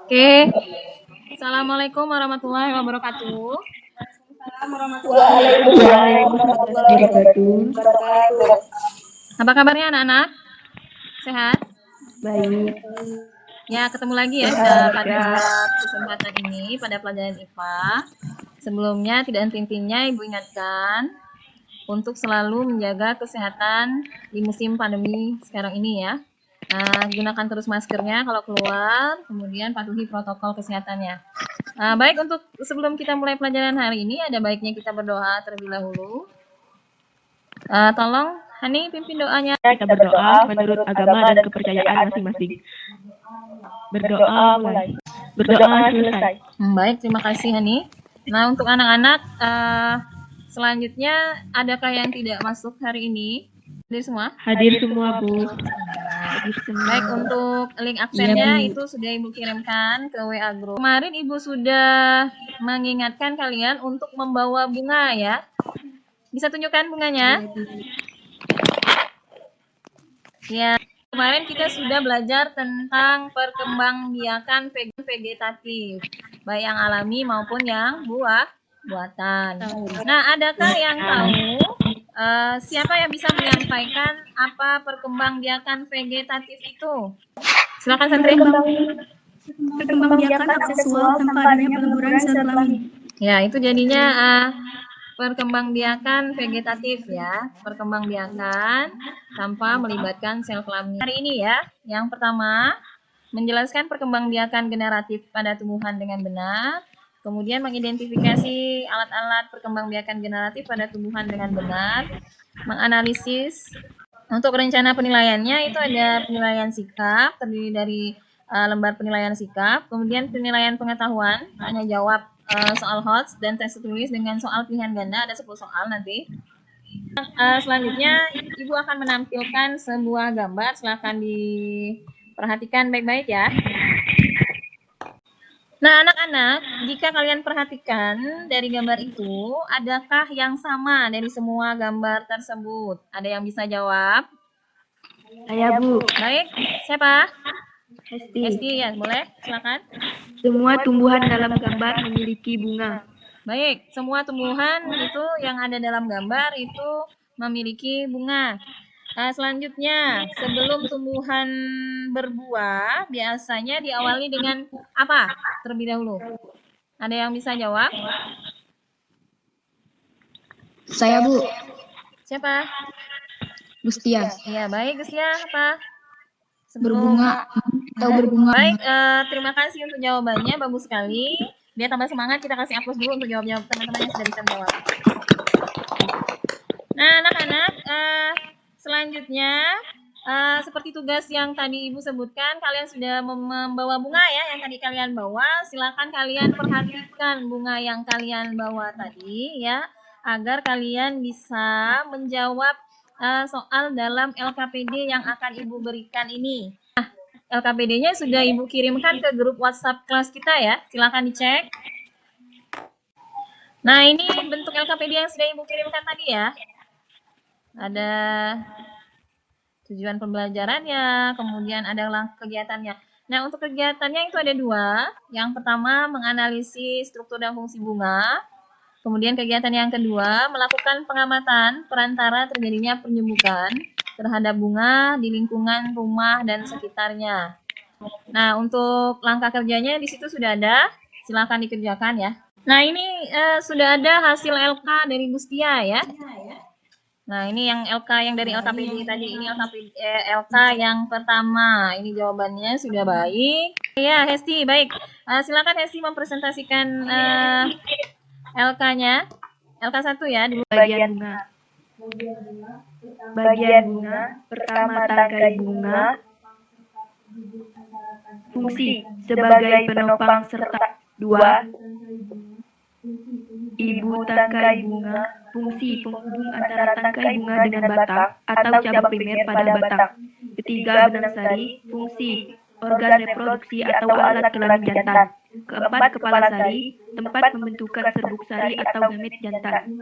Oke. Assalamualaikum warahmatullahi wabarakatuh. Waalaikumsalam warahmatullahi wabarakatuh. Apa kabarnya anak-anak? Sehat? Baik. Ya, ketemu lagi ya pada kesempatan ini pada pelajaran IPA. Sebelumnya tidak henti-hentinya Ibu ingatkan untuk selalu menjaga kesehatan di musim pandemi sekarang ini ya. Gunakan terus maskernya kalau keluar, kemudian patuhi protokol kesehatannya. Baik, untuk sebelum kita mulai pelajaran hari ini, ada baiknya kita berdoa terlebih dahulu. Tolong Hani pimpin doanya. Kita berdoa menurut agama dan kepercayaan masing-masing. Berdoa mulai. Berdoa selesai. Baik, terima kasih Hani. Nah, untuk anak-anak, selanjutnya adakah yang tidak masuk hari ini? Hadir semua? Hadir semua, Bu. Baik, untuk link absennya itu sudah Ibu kirimkan ke WA Group. Kemarin Ibu sudah mengingatkan kalian untuk membawa bunga ya. Bisa tunjukkan bunganya? Ya, kemarin kita sudah belajar tentang perkembangbiakan vegetatif, baik yang alami maupun yang buatan. Nah, adakah yang tahu siapa yang bisa menyampaikan apa perkembangbiakan vegetatif itu? Silakan Santri. Perkembangbiakan aksesual tanpa adanya peleburan sel kelamin. Ya, itu jadinya perkembangbiakan vegetatif ya. Perkembangbiakan tanpa melibatkan sel kelamin. Hari ini ya, yang pertama menjelaskan perkembangbiakan generatif pada tumbuhan dengan benar. Kemudian mengidentifikasi alat-alat perkembangbiakan generatif pada tumbuhan dengan benar. Menganalisis. Untuk rencana penilaiannya itu ada penilaian sikap, terdiri dari lembar penilaian sikap, kemudian penilaian pengetahuan, hanya jawab soal HOTS dan tes tulis dengan soal pilihan ganda, ada 10 soal nanti. Selanjutnya Ibu akan menampilkan sebuah gambar, silahkan diperhatikan baik-baik ya. Nah, anak-anak, jika kalian perhatikan dari gambar itu, adakah yang sama dari semua gambar tersebut? Ada yang bisa jawab? Saya, Bu. Baik, siapa? Hesti. Hesti ya, boleh, silakan. Semua tumbuhan dalam gambar memiliki bunga. Baik, semua tumbuhan itu yang ada dalam gambar itu memiliki bunga. Selanjutnya, sebelum tumbuhan berbuah, biasanya diawali dengan apa terlebih dahulu? Ada yang bisa jawab? Saya, Bu. Siapa? Gustia. Iya, baik Gustia, apa? Berbunga atau berbunga. Baik, terima kasih untuk jawabannya, bagus sekali. Biar tambah semangat, kita kasih aplaus dulu untuk jawab-jawab teman-teman yang sudah bisa menjawab. Nah, anak-anak, selanjutnya seperti tugas yang tadi Ibu sebutkan, kalian sudah membawa bunga ya, yang tadi kalian bawa. Silakan kalian perhatikan bunga yang kalian bawa tadi ya, agar kalian bisa menjawab soal dalam LKPD yang akan Ibu berikan ini. Nah, LKPD-nya sudah Ibu kirimkan ke grup WhatsApp kelas kita ya, silakan dicek. Nah, ini bentuk LKPD yang sudah Ibu kirimkan tadi ya. Ada tujuan pembelajarannya, kemudian ada kegiatannya. Nah, untuk kegiatannya itu ada 2. Yang pertama, menganalisis struktur dan fungsi bunga. Kemudian kegiatan yang kedua, melakukan pengamatan perantara terjadinya penyembuhan terhadap bunga di lingkungan rumah dan sekitarnya. Nah, untuk langkah kerjanya di situ sudah ada, silakan dikerjakan ya. Nah, ini sudah ada hasil LK dari Gustia ya. Nah, ini yang LK yang dari LKPD tadi, ini LK yang pertama. Ini jawabannya sudah baik. Ya, Hesti, baik. Silakan Hesti mempresentasikan LK-nya. LK 1 ya, dulu. Bagian bunga. Bagian bunga, pertama tangkai bunga. Fungsi sebagai penopang serta 2. Ibu tangkai bunga, fungsi penghubung antara tangkai bunga dengan batang atau cabang primer pada batang. Ketiga, benang sari, fungsi organ reproduksi atau alat kelamin jantan. Keempat, kepala sari, tempat pembentukan serbuk sari atau gamet jantan.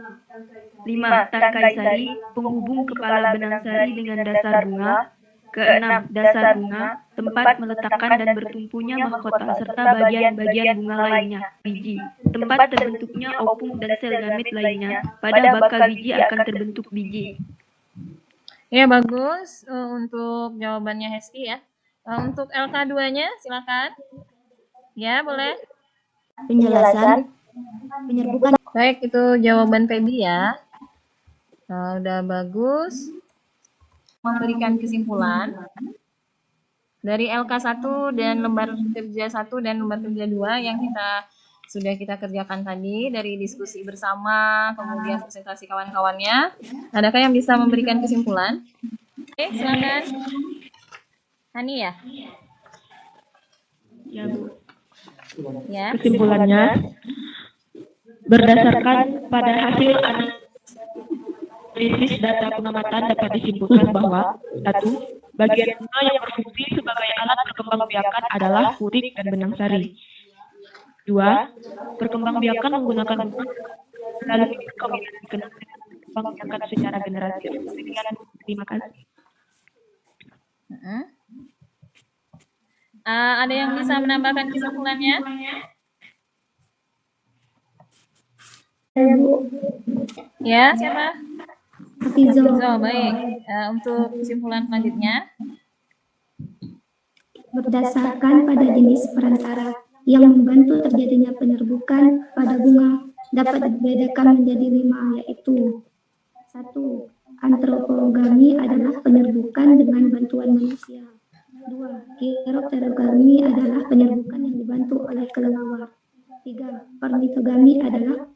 5. Tangkai sari, penghubung kepala benang sari dengan dasar bunga. Keenam, dasar bunga, tempat meletakkan dan bertumpunya mahkota serta bagian-bagian bunga lainnya. Biji, tempat terbentuknya opung dan sel gamit lainnya. Pada bakal biji akan terbentuk biji. Ya, bagus untuk jawabannya Hesti ya. Untuk LK2-nya silakan. Ya, boleh. Penjelasan penyerbukan Baik, itu jawaban Feby ya. Udah bagus. Memberikan kesimpulan dari LK1 dan lembar kerja 1 dan lembar kerja 2 yang sudah kita kerjakan tadi dari diskusi bersama, kemudian presentasi kawan-kawannya. Adakah yang bisa memberikan kesimpulan? Oke, silakan. Hani ya? Ya, Bu. Ya. Kesimpulannya, berdasarkan pada hasil analisis data pengamatan dapat disimpulkan bahwa 1. Bagian bunga yang berfungsi sebagai alat perkembangbiakan adalah putik dan benang sari. 2. Perkembangbiakan menggunakan bunga melalui kombinasi perkembangbiakan secara generatif. Sekian, terima kasih. Ada yang bisa menambahkan kesimpulannya? Ya, siapa? Hafizo. Baik. Untuk kesimpulan selanjutnya. Berdasarkan pada jenis perantara yang membantu terjadinya penyerbukan pada bunga dapat dibedakan menjadi 5, yaitu 1. Antropogami adalah penyerbukan dengan bantuan manusia. 2. Kleptogami adalah penyerbukan yang dibantu oleh kelelawar. 3. Ornitogami adalah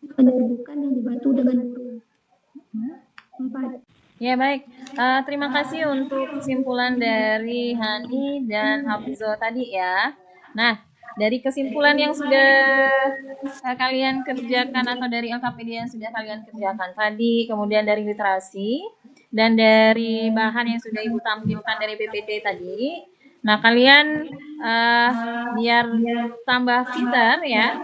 penyerbukan yang dibantu dengan burung. 4. Ya, baik. Terima kasih untuk kesimpulan dari Hani dan Hafizo tadi ya. Nah, dari kesimpulan yang sudah kalian kerjakan atau dari LKPD yang sudah kalian kerjakan tadi, kemudian dari literasi, dan dari bahan yang sudah Ibu tampilkan dari PPT tadi. Nah, kalian biar tambah pintar ya,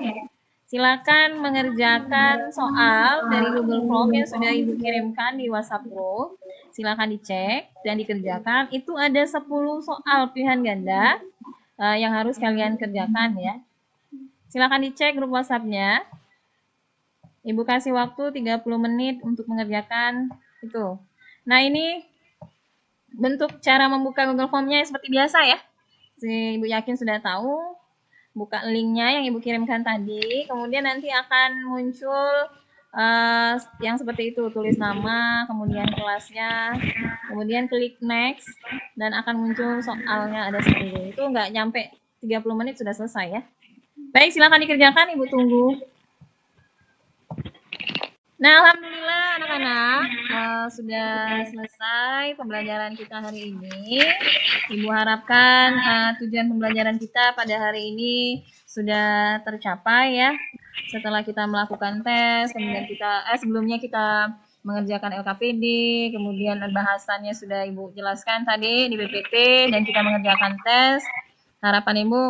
silakan mengerjakan soal dari Google Form yang sudah Ibu kirimkan di WhatsApp Group. Silakan dicek dan dikerjakan. Itu ada 10 soal pilihan ganda yang harus kalian kerjakan ya. Silakan dicek grup WhatsApp-nya. Ibu kasih waktu 30 menit untuk mengerjakan itu. Nah, ini bentuk cara membuka Google Form-nya seperti biasa ya. Ibu yakin sudah tahu. Buka linknya yang Ibu kirimkan tadi, kemudian nanti akan muncul yang seperti itu, tulis nama, kemudian kelasnya, kemudian klik next, dan akan muncul soalnya ada seperti itu. Itu nggak nyampe 30 menit sudah selesai ya. Baik, silakan dikerjakan, Ibu tunggu. Nah, alhamdulillah anak-anak sudah selesai pembelajaran kita hari ini. Ibu harapkan tujuan pembelajaran kita pada hari ini sudah tercapai ya. Setelah kita melakukan tes, kemudian sebelumnya kita mengerjakan LKPD, kemudian bahasannya sudah Ibu jelaskan tadi di PPT dan kita mengerjakan tes. Harapan Ibu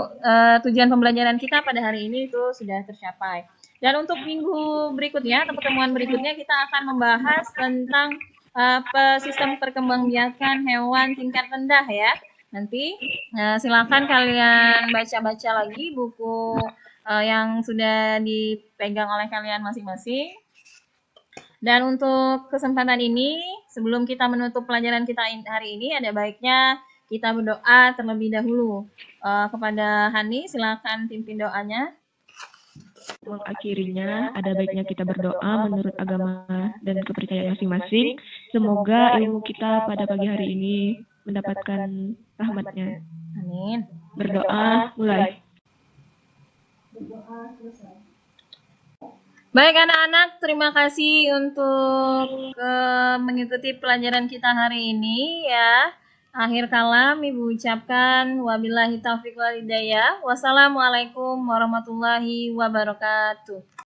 tujuan pembelajaran kita pada hari ini itu sudah tercapai. Dan untuk minggu berikutnya atau pertemuan berikutnya kita akan membahas tentang sistem perkembangbiakan hewan tingkat rendah ya. Nanti silakan kalian baca-baca lagi buku yang sudah dipegang oleh kalian masing-masing. Dan untuk kesempatan ini, sebelum kita menutup pelajaran kita hari ini, ada baiknya kita berdoa terlebih dahulu. Kepada Hani, silakan pimpin doanya. Mengakhirinya, ada baiknya kita berdoa menurut agama dan kepercayaan masing-masing. Semoga ilmu kita pada pagi hari ini mendapatkan rahmatnya. Amin. Berdoa, mulai. Baik anak-anak, terima kasih untuk mengikuti pelajaran kita hari ini ya. Akhir kalam Ibu ucapkan wabillahi taufiq wal hidayah. Wassalamualaikum warahmatullahi wabarakatuh.